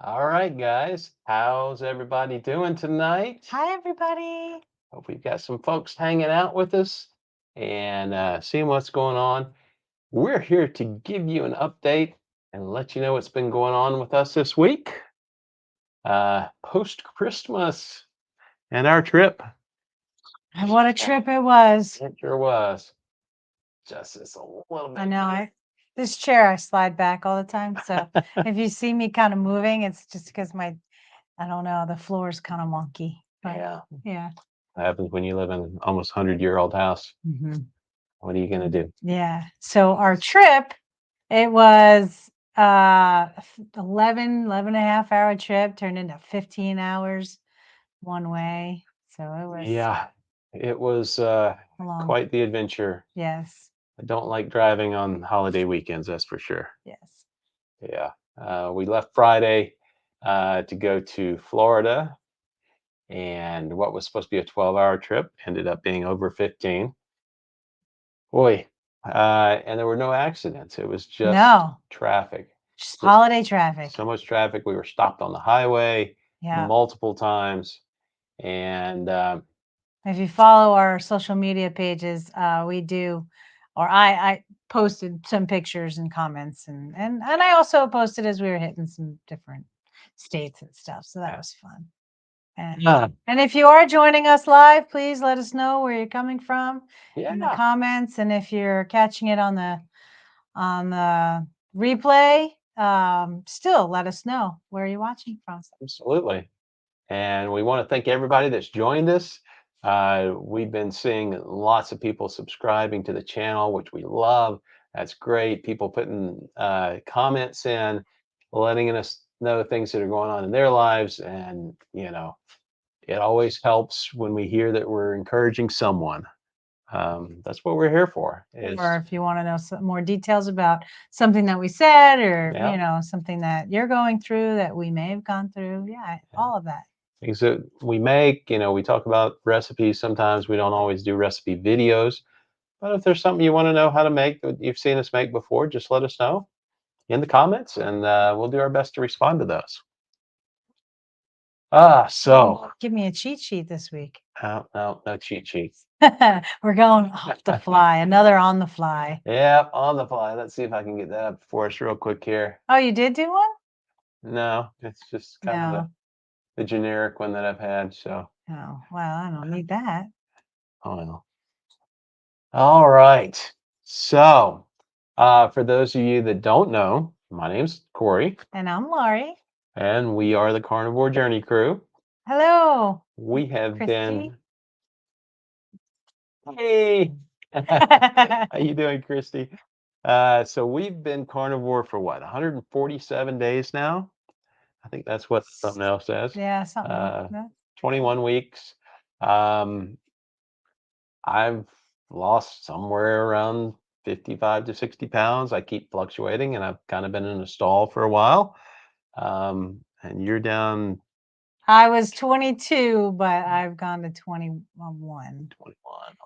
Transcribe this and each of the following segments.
All right, guys. How's everybody doing tonight? Hi, everybody. Hope we've got some folks hanging out with us and seeing what's going on. We're here to give you an update and let you know what's been going on with us this week, post Christmas and our trip. And what a trip it was. It sure was. Just a little I bit. know this chair I slide back all the time. So if you see me kind of moving, it's just because I don't know, the floor is kind of wonky. But Yeah, yeah. that happens when you live in an almost 100-year-old house. Mhm. What are you going to do? Yeah. So our trip, it was 11 and a half hour trip turned into 15 hours one way. So it was Yeah, it was a long, quite the adventure. yes, I don't like driving on holiday weekends, that's for sure. yes. Yeah. We left Friday to go to Florida, and what was supposed to be a 12-hour trip ended up being over 15. Boy, and there were no accidents. It was just No, traffic. just Just holiday traffic. so much traffic. We were stopped on the highway Yeah. multiple times, and If you follow our social media pages, we do, or I posted some pictures and comments, and I also posted as we were hitting some different states and stuff. So that was fun. uh, And if you are joining us live, please let us know where you're coming from in the yeah, comments. And if you're catching it on the replay, still let us know where you're watching from. absolutely. And we want to thank everybody that's joined us. We've been seeing lots of people subscribing to the channel, which we love. That's great. People putting comments in, letting us know things that are going on in their lives. And, it always helps when we hear that we're encouraging someone. That's what we're here for. Or if you want to know some more details about something that we said, or Yeah. something that you're going through that we may have gone through, all of that. Things that we make, we talk about recipes. Sometimes we don't always do recipe videos. But if there's something you want to know how to make that you've seen us make before, just let us know in the comments, and we'll do our best to respond to those. So Give me a cheat sheet this week. no cheat sheets. We're going off the fly, another on the fly. Yeah, on the fly. Let's see if I can get that up for us real quick here. Oh, you did do one? No, it's just kind of No. the generic one that I've had. So, Oh, well, I don't need that. oh well. All right. So, for those of you that don't know, my name's Corey, And I'm Laurie. and we are the Carnivore Journey crew. Hello, We have Christy. been. Hey, how you doing, Christy? So we've been carnivore for what, 147 days now? I think that's what the thumbnail says. Yeah, something like Uh, that. 21 weeks. Um, I've lost somewhere around 55 to 60 pounds. I keep fluctuating, and I've kind of been in a stall for a while. And you're down I was 22, but I've gone to 21. 21.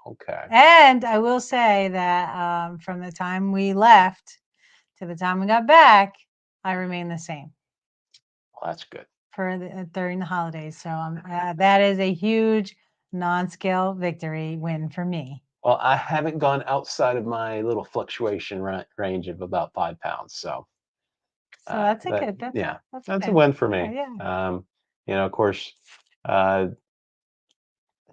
Okay. And I will say that from the time we left to the time we got back, I remain the same Well, that's good. for during the holidays. So that is a huge non-scale victory win for me. Well, I haven't gone outside of my little fluctuation range of about 5 pounds. So So that's a that, good. yeah, That's that's a good. win for Yeah, me. yeah. Of course, uh,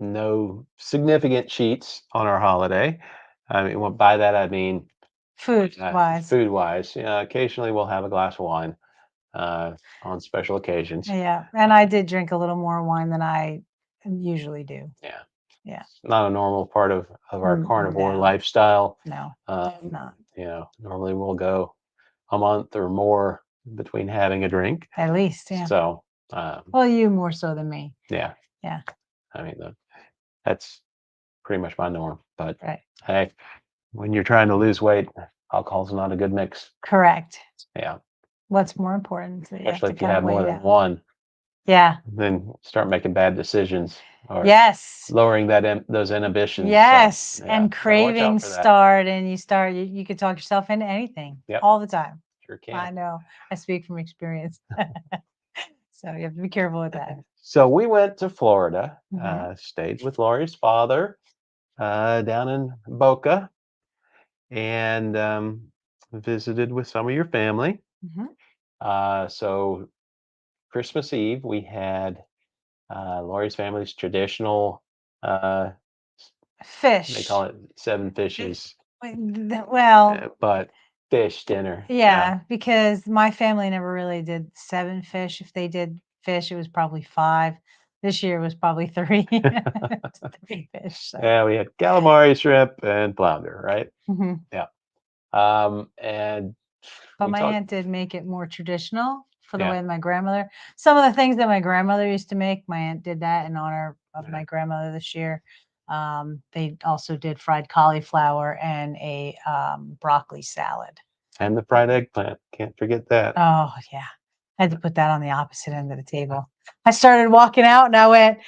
no significant cheats on our holiday. I mean, by that I mean Food wise. food wise. Occasionally we'll have a glass of wine on special occasions. Yeah, and I did drink a little more wine than I usually do. Yeah, Yeah. not a normal part of our carnivore No. lifestyle. No, not. Normally we'll go a month or more between having a drink. At least, yeah. So, Well, you more so than me. yeah, Yeah. I mean, that's pretty much my norm. But Right. hey, when you're trying to lose weight, alcohol's not a good mix. Correct. Yeah, What's more important? So you have especially to if you kind of have more weigh it than out. one, Yeah. then start making bad decisions or Yes. lowering those inhibitions. Yes. So, And gotta watch out cravings for that. start, and you could talk yourself into anything Yep, all the time. sure can. I know. I speak from experience. So you have to be careful with that. So we went to Florida, Mhm. stayed with Laurie's father down in Boca, and visited with some of your family. Mhm. So Christmas Eve, we had Laurie's family's traditional, uh, they call Fish. it seven Th- fishes, Well, but fish dinner. Yeah. yeah, because my family never really did 7 fish. If they did fish, it was probably 5. This year was probably 3. 3 fish, so Yeah, we had calamari, shrimp, and flounder, right? mhm. Yeah. And But we my talked, aunt did make it more traditional for the yeah, way my grandmother some of the things that my grandmother used to make, my aunt did that in honor of yeah. my grandmother this year. They also did fried cauliflower and a, broccoli salad. And the fried eggplant. Can't forget that. Oh, yeah. I had to put that on the opposite end of the table. I started walking out and I went,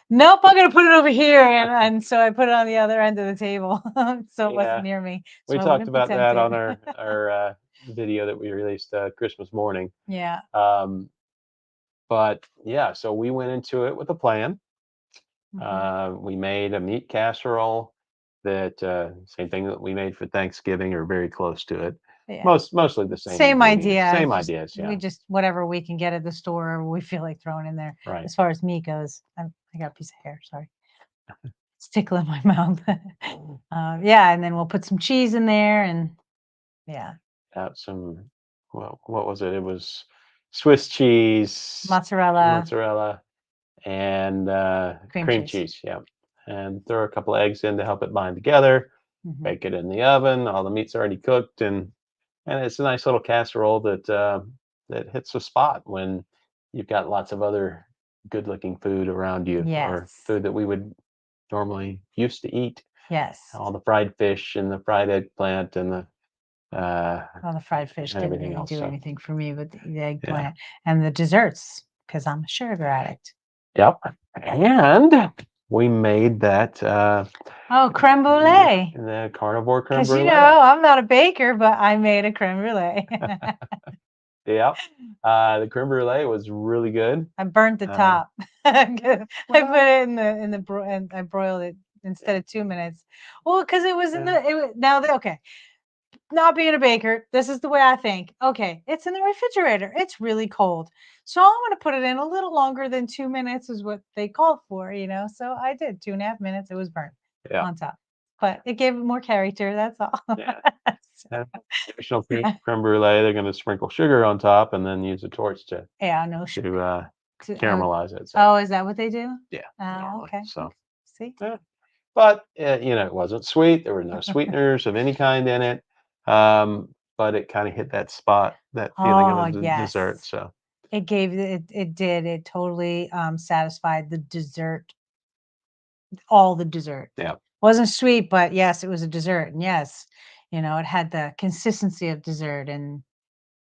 "Nope, I'm gonna put it over here," and so I put it on the other end of the table, so it wasn't Yeah. near me, We so I talked wouldn't be about that tempted. on our video that we released Christmas morning. Yeah. Um, but yeah, so we went into it with a plan. Mhm. We made a meat casserole that same thing that we made for Thanksgiving or very close to it. Yeah. Mostly the same Same ingredients, idea, same it's just ideas. we Yeah, just whatever we can get at the store, we feel like throwing in there. right. As far as meat goes, I got a piece of hair, sorry. It's tickling my mouth. Yeah, and then we'll put some cheese in there and yeah, Out some, well, what was it? It was Swiss cheese, mozzarella, mozzarella, and cream cream cheese. cheese. Yeah, and throw a couple of eggs in to help it bind together. Mhm. Bake it in the oven. All the meat's already cooked, and it's a nice little casserole that that hits the spot when you've got lots of other good-looking food around you, or Yes. food that we would normally used to eat. Yes. All the fried fish and the fried eggplant and Well, the fried fish and didn't everything really else. do So anything for me, but the yeah. eggplant and the desserts, because 'cause I'm a sugar addict. Yep. And we made that Oh, crème brûlée. the carnivore creme Because, brulee. I'm not a baker, but I made a crème brûlée. Yep. The creme brulee was really good. I burnt the Uh, top. I put well, it in the and I broiled it instead of 2 minutes. Well, because it was in yeah, the it wa now the okay, not being a baker, this is the way I think. Okay, it's in the refrigerator. It's really cold. So I'm gonna put it in a little longer than 2 minutes is what they called for, So I did 2.5 minutes. It was burnt yeah, on top. But it gave it more character, that's all. yeah. So, And traditional creme brulee, they're going to sprinkle sugar on top and then use a torch yeah, no sugar. to To, caramelize it. So oh, is that what they do? yeah, Oh, normally. okay. So See? yeah. But it wasn't sweet. There were no sweeteners of any kind in it. But it kind of hit that spot, that feeling of Oh, a yes. dessert. So It gave it did. It totally satisfied the dessert, all the dessert. yeah, Wasn't sweet, but yes, it was a dessert. And yes, it had the consistency of dessert and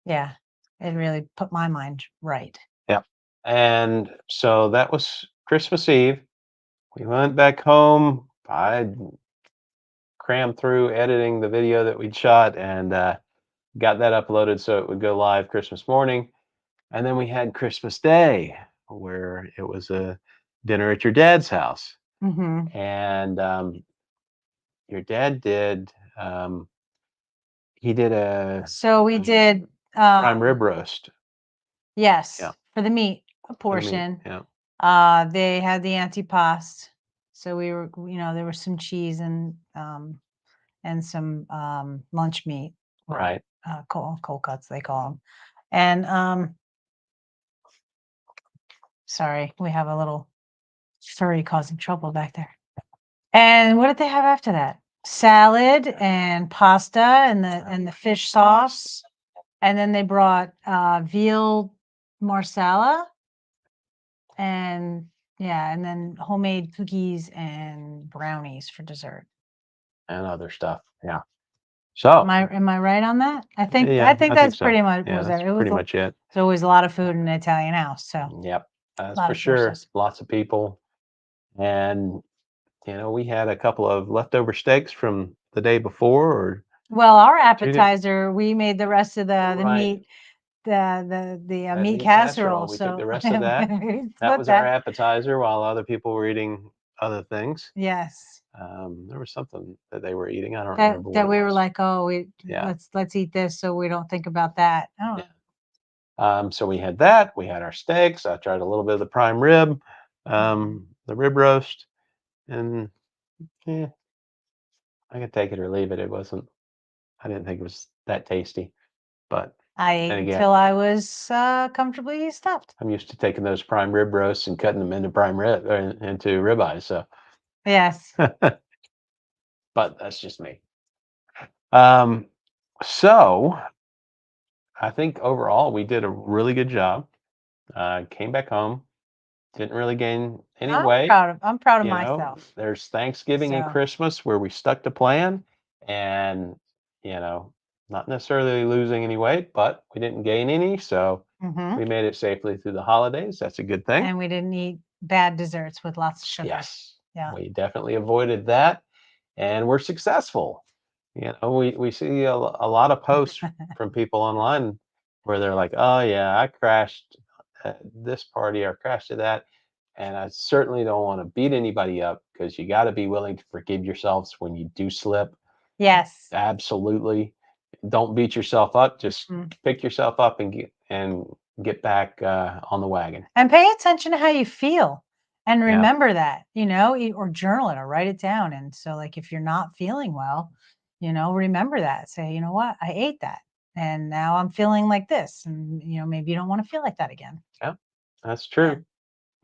yeah, it really put my mind right. yeah. And so that was Christmas Eve. We went back home. I crammed through editing the video that we'd shot and got that uploaded so it would go live Christmas morning. And then we had Christmas Day, where it was a dinner at your dad's house. Hmm. And your dad did, um, he did So we did prime rib roast. yes, Yeah, for the meat, a for the meat. portion. Yeah, They had the antipasto. So we were, there was some cheese and some lunch meat or right. cold cuts they call them. And sorry, we have a little furry causing trouble back there. And what did they have after that? Salad and pasta and the fish sauce. And then they brought veal marsala and yeah, and then homemade cookies and brownies for dessert. And other stuff. Yeah. So, Am I right on that? I think yeah, I think that's so. pretty much Yeah, was that's there. It was pretty much it. there's always a lot of food in an Italian house, so a Yep, that's lot for of sure. sources. Lots of people. And, we had a couple of leftover steaks from the day before or Well, our 2 days. appetizer, we made the rest of the Right. meat the That meat meat casserole. casserole. We took the So rest of that. we That split was our that. appetizer while other people were eating other things. Yes. There was something that they were eating. I don't That remember what that it we were was. like, oh, Yeah. let's eat this so we don't think about that. Yeah. Oh, So we had that. We had our steaks. I tried a little bit of the prime rib, the rib roast, and yeah, I could take it or leave it. It wasn't. I didn't think it was that tasty. But I then ate again, until I was comfortably stuffed. I'm used to taking those prime rib roasts and cutting them into prime rib or into ribeyes. So, Yes. but that's just me. Um, so I think overall we did a really good job. Came back home, didn't really gain any weight. I'm proud of You know, myself. there's Thanksgiving and So, Christmas where we stuck to plan and, you know, not necessarily losing any weight, but we didn't gain any. So hmm we made it safely through the holidays. That's a good thing. and we didn't eat bad desserts with lots of sugar. Yes, Yeah. we definitely avoided that and we're successful. You know, we see a lot of posts from people online where they're like, oh, yeah, I crashed at this party or crashed at that. And I certainly don't want to beat anybody up because you got to be willing to forgive yourselves when you do slip. Yes. Absolutely. Don't beat yourself up. Just Mhm. pick yourself up and get back on the wagon. And pay attention to how you feel and Yeah. remember that, or journal it or write it down. And so, like, if you're not feeling well, remember that. Say, you know what? I ate that. And now I'm feeling like this. And, maybe you don't want to feel like that again. Yeah. That's Yeah. true.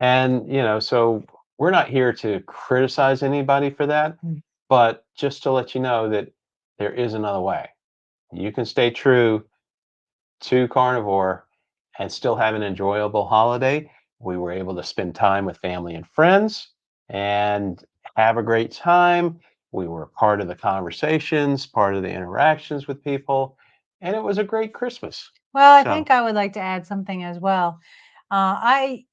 And, so we're not here to criticize anybody for that, Mm. but just to let you know that there is another way. You can stay true to carnivore and still have an enjoyable holiday. We were able to spend time with family and friends and have a great time. We were part of the conversations, part of the interactions with people, and it was a great Christmas. Well, I So, think I would like to add something as well. I'm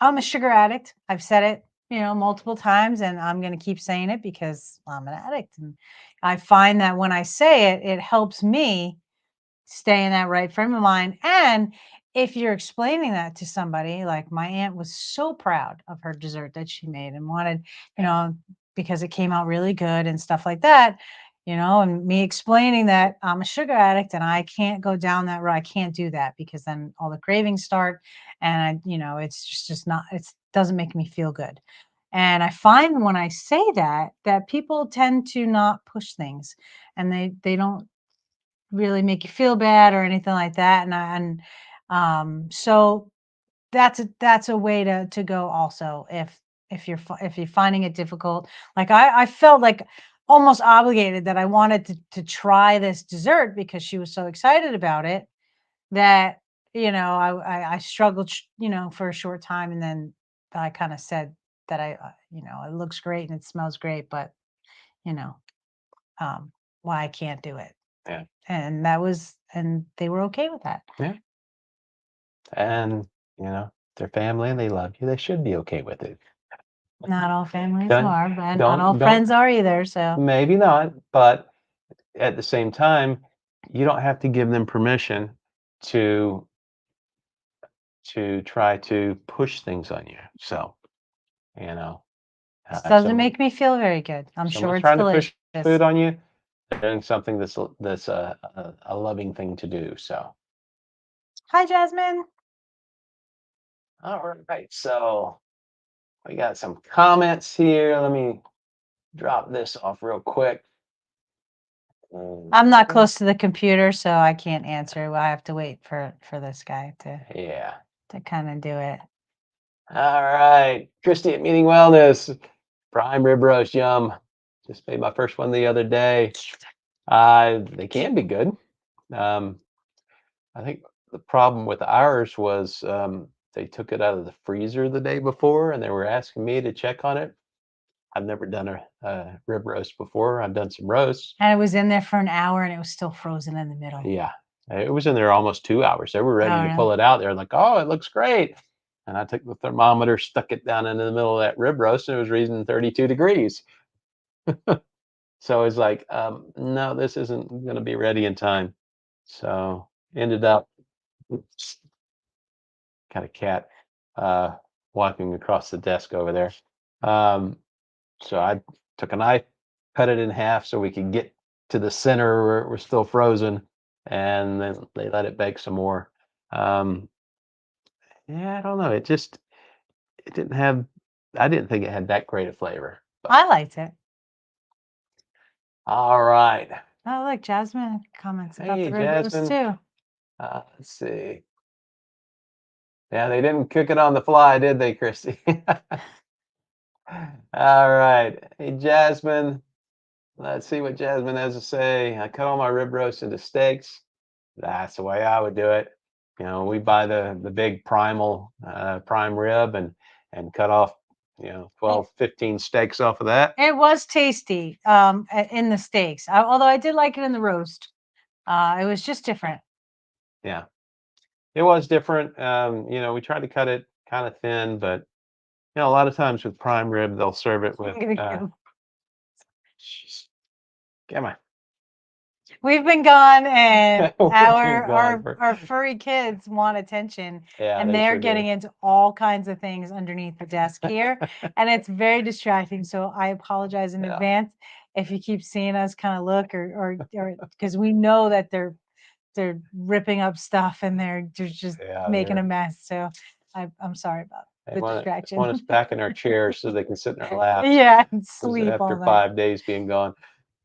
a sugar addict. I've said it, multiple times, and I'm going to keep saying it because I'm an addict. And I find that when I say it, it helps me stay in that right frame of mind. And if you're explaining that to somebody, like my aunt was so proud of her dessert that she made and wanted, because it came out really good and stuff like that, and me explaining that I'm a sugar addict and I can't go down that road. I can't do that because then all the cravings start and it's just not, it doesn't make me feel good. And I find when I say that, that people tend to not push things and they don't really make you feel bad or anything like that. So that's a way to go also if you're finding it difficult. Like I felt like almost obligated that I wanted to try this dessert because she was so excited about it that I struggled for a short time and then I kind of said that it looks great and it smells great, but you know why I can't do it. yeah, And they were okay with that. yeah. And, their family and they love you. They should be okay with it. Not all families Don't, are, but not all don't, friends are either, so maybe not, but at the same time, you don't have to give them permission to try to push things on you. So, you know, this if doesn't make me feel very good. I'm sure someone's it's trying to push food delicious. on you, they're doing something that's a loving thing to do. So, Hi, Jasmine. all right. So we got some comments here. Let me drop this off real quick. I'm not close to the computer, so I can't answer. I have to wait for this guy Yeah. to kind of do it. All right. Christy at Meeting Wellness. Prime rib roast, yum. Just made my first one the other day. They can be good. Um, I think the problem with ours was they took it out of the freezer the day before and they were asking me to check on it. I've never done a rib roast before. I've done some roasts. And it was in there for an hour and it was still frozen in the middle. Yeah, it was in there almost 2 hours. They were ready Oh, to no. pull it out. They're like, oh, it looks great. And I took the thermometer, stuck it down into the middle of that rib roast, and it was reading 32 degrees. So it's like, no, this isn't going to be ready in time. So ended up Oops, got a cat uh, walking across the desk over there. Um, so I took a knife, cut it in half so we could get to the center where it was still frozen, and then they let it bake some more. Um, yeah, I don't know. It didn't have. I didn't think it had that great a flavor. But I liked it. all right. Oh, look, Jasmine comments about the Hey, rib roast Jasmine. too. Let's see. Yeah, they didn't cook it on the fly, did they, Christy? All right. Hey, Jasmine. Let's see what Jasmine has to say. I cut all my rib roast into steaks. That's the way I would do it. We buy the big prime rib and cut off, It, 12, 15 steaks off of that. it was tasty in the steaks, although I did like it in the roast. It was just different. Yeah, it was different. We tried to cut it kind of thin, but a lot of times with prime rib, they'll serve it with. I'm gonna go. Jeez, come on. We've been gone, and We've been gone our furry kids want attention, Yeah, and they they're sure getting do. into all kinds of things underneath the desk here, and it's very distracting. So I apologize in Yeah, advance if you keep seeing us kind of look or because we know that they're ripping up stuff and they're just yeah, making a mess. So I'm sorry about they the want us distraction. back in our chairs so they can sit in our laps Yeah, and 'cause sleep after all night. 5 days being gone.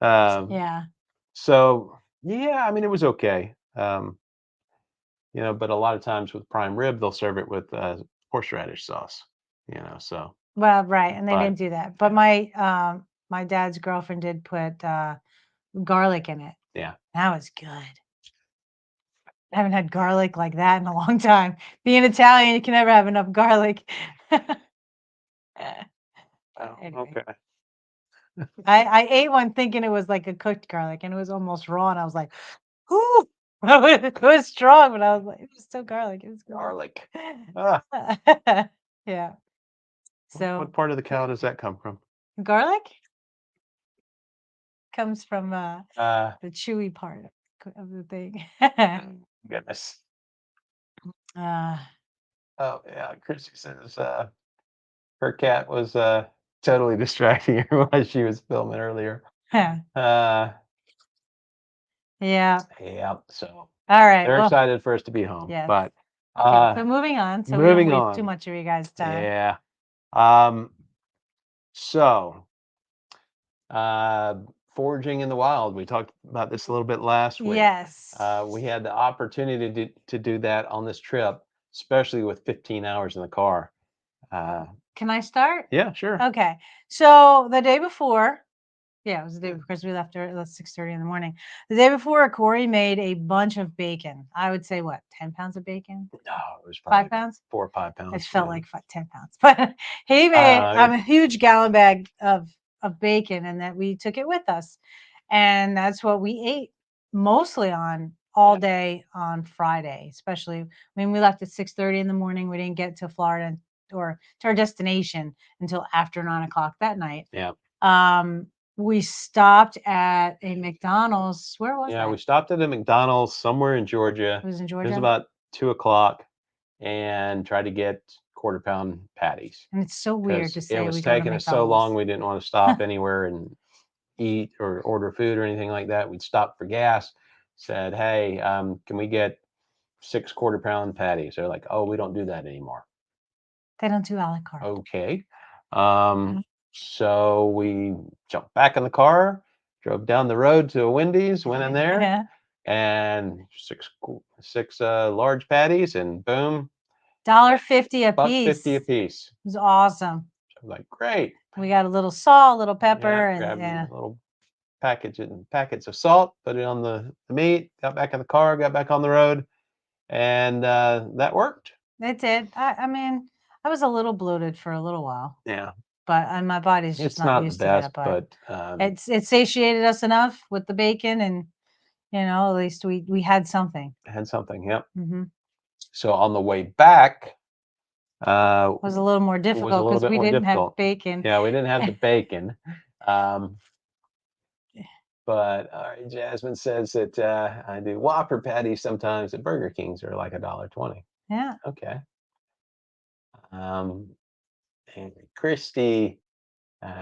Um, Yeah. so yeah, I mean, it was okay. But a lot of times with prime rib, they'll serve it with horseradish sauce. So Well, right, and they but didn't do that. But my dad's girlfriend did put garlic in it. yeah. That was good. I haven't had garlic like that in a long time. Being Italian, you can never have enough garlic. Oh, Anyway, okay. I ate one thinking it was like a cooked garlic, and it was almost raw, and I was like, "Ooh!" It was strong, but I was like, it was still garlic. It was good. Garlic. Ah, Yeah. what So part of the cow does that come from? garlic comes from Uh, the chewy part of the thing. Goodness. uh, Oh yeah, Chrissy says her cat was totally distracting her while she was filming earlier. Uh, yeah. yeah, so All right. they're Well, excited for us to be home. yes. But Okay. So moving on, so we don't moving waste too on. much of you guys' time. Yeah. Um, so uh, foraging in the wild. We talked about this a little bit last week. Yes. We had the opportunity to do that on this trip, especially with 15 hours in the car. Uh, Can I start? yeah, sure. Okay. So the day before, yeah, it was the day before, because we left at 6:30 in the morning. The day before, Corey made a bunch of bacon. I would say what, 10 pounds of bacon? No, it was probably 5 pounds? 4 or 5 pounds. It felt Yeah. like 10 pounds, but he I made don't know. a huge gallon bag of bacon, and that we took it with us, and that's what we ate mostly on all Yeah, day on Friday. Especially, I mean, we left at 6:30 in the morning. We didn't get to Florida or to our destination until after 9 o'clock that night. yeah, Um, we stopped at a McDonald's. Where was yeah. that? We stopped at a McDonald's somewhere in It Georgia. was in It was Georgia, about 2 o'clock, and tried to get quarter-pound patties and it's so weird because to it say was we go to taking us so long. McDonald's. We didn't want to stop anywhere and eat or order food or anything like that. We'd stop for gas. Said, "Hey, can we get 6 quarter-pound patties?" They're like, "Oh, we don't do that anymore." They don't do a la carte. Okay. So we jumped back in the car, drove down the road to a Wendy's, went in there, Yeah. and six large patties, and boom, $1.50 a buck fifty piece. a piece. It was awesome. I was like, great. We got a little salt, a little Yeah, pepper, and grabbed a yeah, little packets of salt, put it on the meat, got back in the car, got back on the road, and that worked. it did. I mean, I was a little bloated for a little while, Yeah, but my body's just it's not not the used to best, that. But but it satiated us enough with the bacon, and at least we had something. had something. Yep. Hmm. So on the way back, Was a little more was a difficult little because bit we more didn't have difficult. bacon. Yeah, we didn't have the bacon. Um, But Jasmine says that I do Whopper patties sometimes at Burger King's are like $1.20. Yeah. Okay. And Christy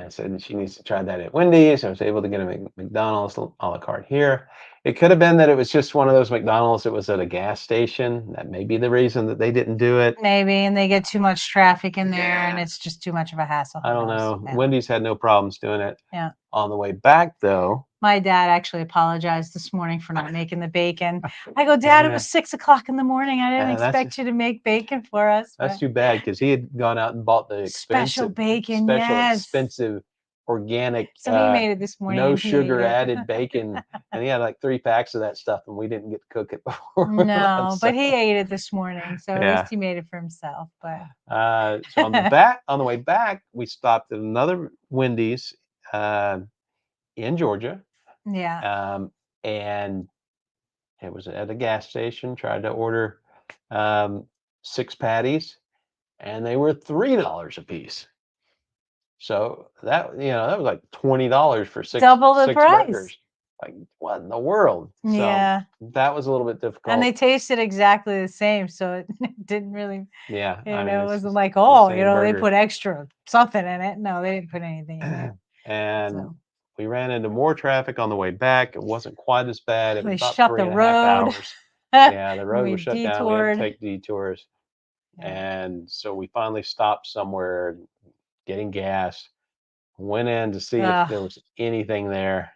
said that she needs to try that at Wendy's. I was able to get a McDonald's a la carte here. It could have been that it was just one of those McDonald's that was at a gas station. That may be the reason that they didn't do it. Maybe, and they get too much traffic in there, and it's just too much of a hassle. I don't know. Yeah. Wendy's had no problems doing it. Yeah. On the way back, though, my dad actually apologized this morning for not making the bacon. I go, Dad, it was 6 o'clock in the morning. I didn't expect you to make bacon for us. That's too bad because he had gone out and bought the special expensive, bacon, expensive, organic, So he made it this morning. no sugar added bacon, and he had like 3 packs of that stuff, and we didn't get to cook it before. No, but he ate it this morning, so at Yeah. least he made it for himself. But So on the way back, we stopped at another Wendy's in Georgia. yeah, And it was at a gas station. Tried to order 6 patties, and they were $3 a piece. So that that was like $20 for double the six price. burgers. Like what in the world? Yeah, so that was a little bit difficult. And they tasted exactly the same, so it didn't really. Yeah, it wasn't like, oh, they burger. put extra something in it. No, they didn't put anything in it. And So. we ran into more traffic on the way back. It wasn't quite as bad. It was about shut 3 the and a half road. hours. Yeah, the road we was shut down. We had to take detours. And so we finally stopped somewhere, getting gas. Went in to see if there was anything there,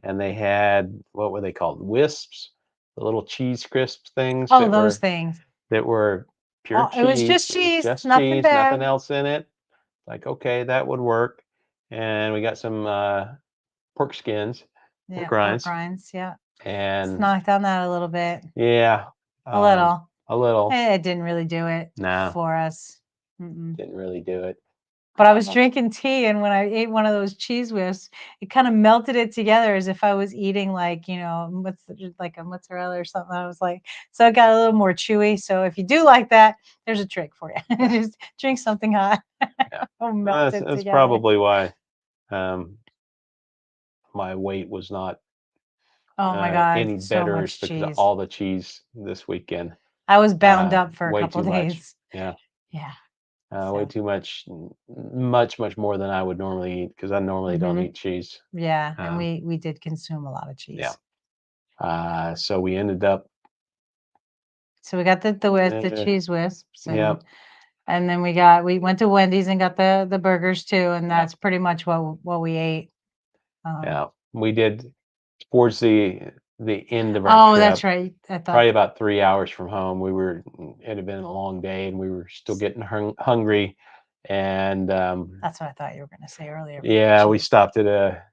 and they had, what were they called? Wisps, the little cheese crisp things. Oh, those things. That were pure cheese. It was just cheese, just nothing cheese, bad. nothing else in it. Like, okay, that would work. And we got some pork skins, pork rinds. Yeah. And knocked on that a little bit. Yeah. A little. A little. It didn't really do it for us. Didn't really do it. But I was drinking tea, and when I ate one of those cheese whips, it kind of melted it together as if I was eating like like a mozzarella or something. I was like, so it got a little more chewy. So if you do like that, there's a trick for you. Just drink something hot. Yeah. That's probably why my weight was not oh my God, any so better, much because cheese. of all the cheese this weekend. I was bound up for a couple days. Yeah. Yeah. Way too much, much more than I would normally eat, because I normally don't eat cheese. Yeah, and we did consume a lot of cheese. Yeah. So we ended up. So we got the cheese wisps. Yep. And then we went to Wendy's and got the burgers too, and that's pretty much what we ate. Yeah, we did towards the end of our trip. That's right. Probably about 3 hours from home. It had been a long day, and we were still getting hungry. And that's what I thought you were going to say earlier. Yeah, we stopped at a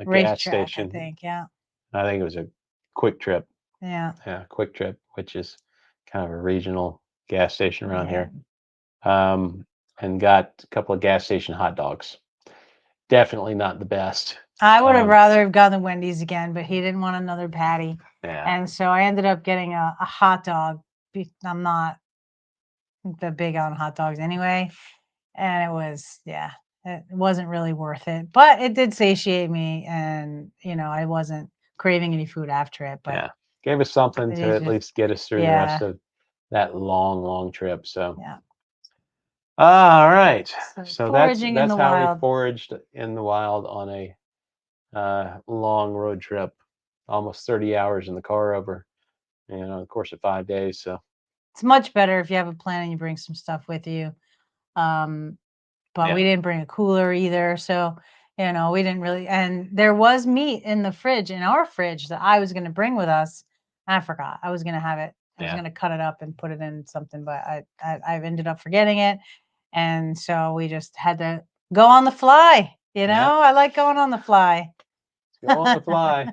gas station. I think. Yeah. I think it was a Quick Trip. Yeah. Yeah, Quick Trip, which is kind of a regional gas station around here. And got a couple of gas station hot dogs. Definitely not the best. I would have rather have gone to Wendy's again, but he didn't want another patty. Yeah. And so I ended up getting a hot dog. I'm not the big on hot dogs anyway. And it wasn't really worth it, but it did satiate me. And, I wasn't craving any food after it, but gave us something to at least get us through the rest of that long trip. So, yeah. All right. So that's how we foraged in the wild on a long road trip, almost 30 hours in the car over, the course of 5 days. So it's much better if you have a plan and you bring some stuff with you. But we didn't bring a cooler either. So, we didn't really, and there was meat in our fridge that I was going to bring with us. I forgot. I was going to have it. I was going to cut it up and put it in something, but I've ended up forgetting it. And so we just had to go on the fly. I like going on the fly. Go on the fly.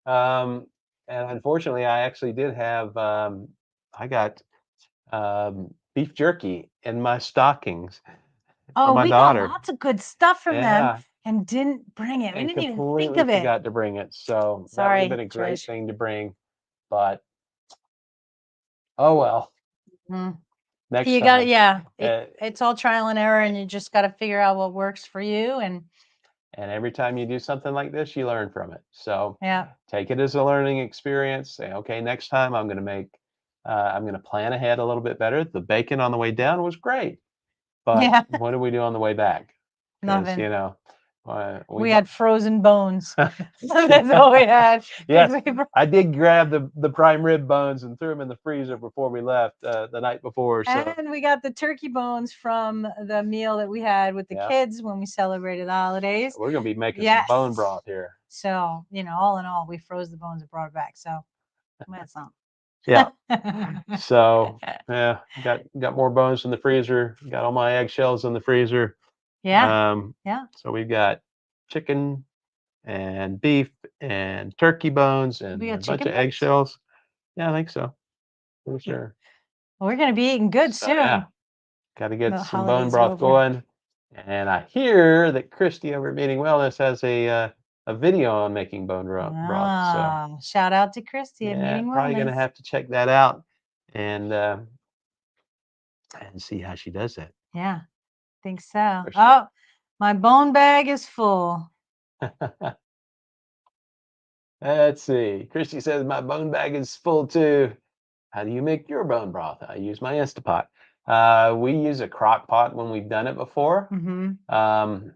And unfortunately, I actually did have, I got beef jerky in my stockings. Oh, we got lots of good stuff from them and didn't bring it. We didn't even think of it. Forgot to bring it. So that would have been a great thing to bring. But, oh well. Next time. You got it. Yeah. It's all trial and error, and you just got to figure out what works for you. And every time you do something like this, you learn from it. So Yeah. take it as a learning experience. Say, okay, next time I'm going to plan ahead a little bit better. The bacon on the way down was great, but Yeah. what do we do on the way back? Because, Nothing. we We bought. had frozen bones. That's all we had. 'Cause Yes, we brought- I did grab the prime rib bones and threw them in the freezer before we left the night before. So and we got the turkey bones from the meal that we had with the yeah, kids when we celebrated the holidays. we're going to be making some Yes. bone broth here. So, all in all, we froze the bones and brought it back. So that's something. Yeah. So yeah, got more bones in the freezer. Got all my eggshells in the freezer. Yeah. Yeah. So we've got chicken and beef and turkey bones and We a got bunch chicken of bones? eggshells. Yeah, I think so. For sure. We're going to be eating good So soon. yeah, got to get The some bone holidays are broth over. going. And I hear that Christy over at Meeting Wellness has a video on making bone broth. So Shout out to Christy at yeah, Meeting probably gonna Wellness. have to check that out and see how she does that. Yeah, think so. For sure. Oh, my bone bag is full. Let's see. Christy says my bone bag is full too. How do you make your bone broth? I use my Instapot. We use a crock pot when we've done it before. Hmm. Um,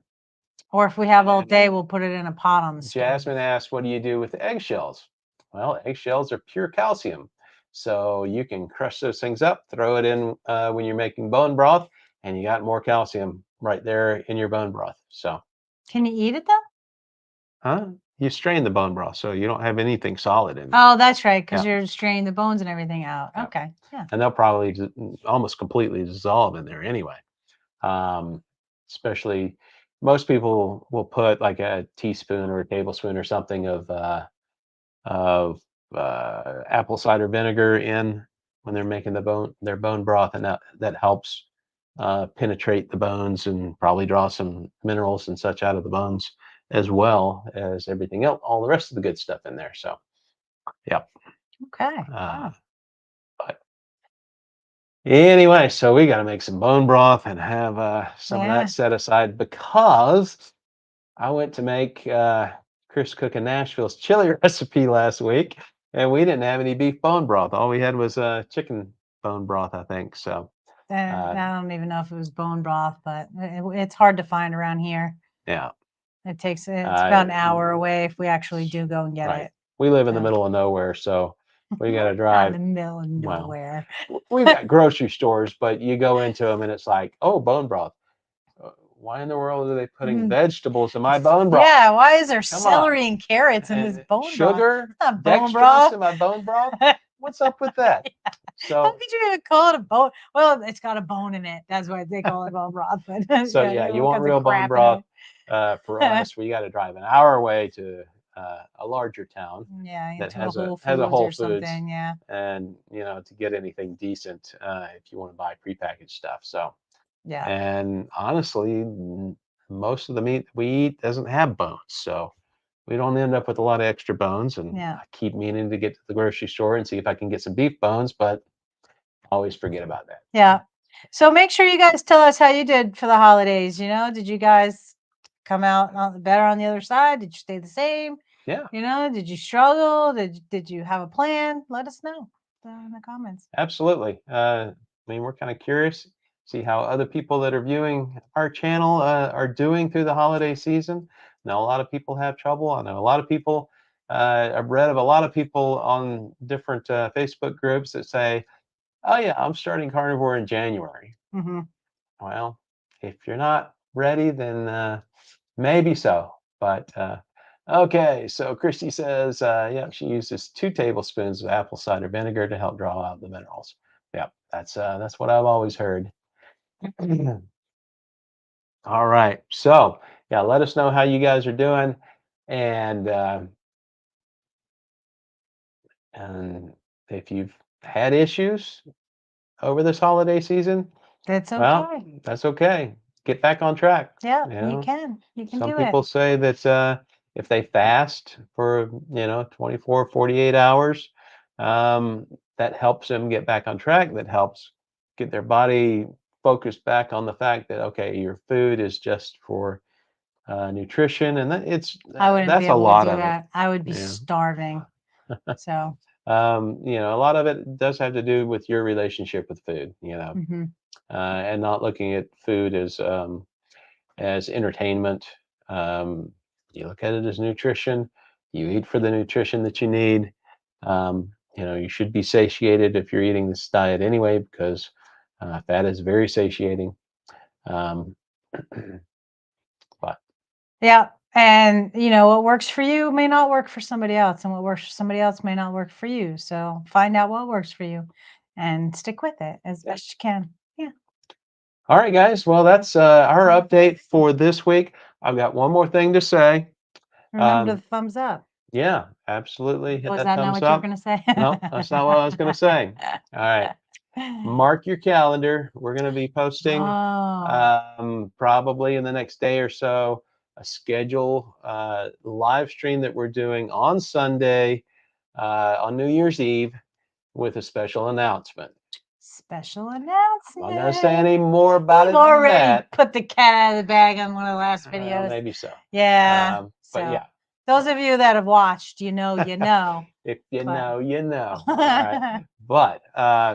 Or if we have all and day, we'll put it in a pot on the stove. Jasmine asked, what do you do with eggshells? Well, eggshells are pure calcium. So you can crush those things up, throw it in when you're making bone broth, and you got more calcium right there in your bone broth. So, Can you eat it though? huh? You strain the bone broth, so you don't have anything solid in it. Oh, that's right, because Yeah. you're straining the bones and everything out. Yeah. Okay. Yeah. And they'll probably almost completely dissolve in there anyway. Especially most people will put like a teaspoon or a tablespoon or something of apple cider vinegar in when they're making their bone broth, and that helps penetrate the bones and probably draw some minerals and such out of the bones as well as everything else, all the rest of the good stuff in there. So, yeah. Okay. Uh, but anyway, so we got to make some bone broth and have some of Yeah. that set aside because I went to make Chris Cook in Nashville's chili recipe last week, and we didn't have any beef bone broth. All we had was chicken bone broth, I think. So, I don't even know if it was bone broth, but it's hard to find around here. yeah, It's about an hour away if we actually do go and get right. it. We live in the So. middle of nowhere, so we got to Not in drive. the middle of Well, nowhere. we've got grocery stores, but you go into them and it's like, oh, bone broth. Why in the world are they putting vegetables in my bone broth? Yeah, why is there Come celery on. and carrots in this And bone sugar, broth? Not bone dextrose broth. in my bone broth? What's up with that? How So, could you even call it a bone? Well, it's got a bone in it. That's why they call it bone broth. But so yeah, you want real bone broth for us? We got to drive an hour away to a larger town Yeah, that into a has Whole a Foods Whole or Foods, something. Yeah. and to get anything decent if you want to buy prepackaged stuff. So, Yeah. and honestly, most of the meat we eat doesn't have bones, so we don't end up with a lot of extra bones. And Yeah. I keep meaning to get to the grocery store and see if I can get some beef bones, but always forget about that. Yeah. So make sure you guys tell us how you did for the holidays. Did you guys come out better on the other side? Did you stay the same? Yeah, Did you struggle? Did you have a plan? Let us know in the comments. absolutely. I mean, we're kind of curious, see how other people that are viewing our channel are doing through the holiday season. I know a lot of people have trouble. I know a lot of people. I've read of a lot of people on different Facebook groups that say, "Oh yeah, I'm starting carnivore in January." Mm-hmm. Well, if you're not ready, then maybe so. But okay, so Christy says, yeah, she uses 2 tablespoons of apple cider vinegar to help draw out the minerals. Yeah, that's what I've always heard. All right, so yeah, let us know how you guys are doing, and and if you've had issues over this holiday season, That's well, okay. that's okay. Get back on track. Yeah, You you know, can. You can some do it. people say that if they fast for 24, 48 hours, that helps them get back on track. That helps get their body focused back on the fact that okay, your food is just for nutrition, and I wouldn't be that's a able to lot do of it. that. I would be Yeah. starving. So, A lot of it does have to do with your relationship with food, mhm. and not looking at food as entertainment. Um, you look at it as nutrition. You eat for the nutrition that you need. You should be satiated if you're eating this diet anyway, because fat is very satiating. Um, but Yeah. And what works for you may not work for somebody else, and what works for somebody else may not work for you. So find out what works for you and stick with it as yeah. best you can. Yeah. All right, guys. Well, that's our update for this week. I've got one more thing to say. Remember Um, the thumbs up. yeah, absolutely. Hit Was that that not thumbs what you were up. going to say? No, that's not what I was going to say. All right. Mark your calendar. We're going to be posting Oh, probably in the next day or so a schedule live stream that we're doing on Sunday on New Year's Eve with a special announcement. special I'm not going to say any announcement. more about You've it than already that. put the cat out of the bag on one of the last Well, videos. maybe so. Yeah. But So yeah, those of you that have watched, you know. if you But know, you know. All right. But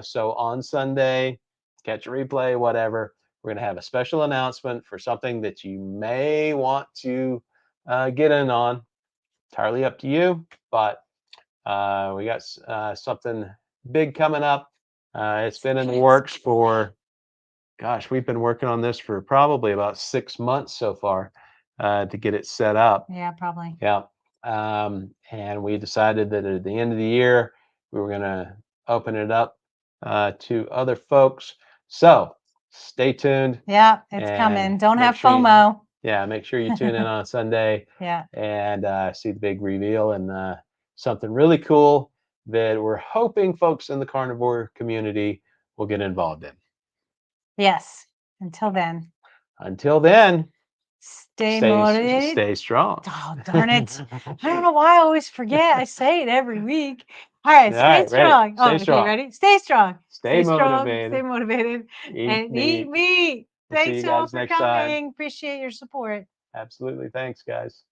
so on Sunday, catch a replay, whatever. We're going to have a special announcement for something that you may want to get in on. Entirely up to you. But we got something big coming up. It's been in the works for, gosh, we've been working on this for probably about 6 months so far to get it set up. yeah, probably. Yeah. And we decided that at the end of the year, we were going to open it up to other folks. So stay tuned Yeah, it's and coming. Don't make have sure FOMO. make sure you tune in on Sunday Yeah. and see the big reveal and something really cool that we're hoping folks in the carnivore community will get involved in. Yes. Until then, Until then, stay motivated. stay strong. Oh, darn it. I don't know why I always forget. I say it every week. All right, All stay right, ready. strong. Oh, Stay okay, strong. ready? Stay strong. Stay Stay strong. Stay motivated. motivated. Eat And eat meat. meat. We'll see Thanks you all guys for next time. coming. Appreciate your support. Absolutely. Thanks, guys.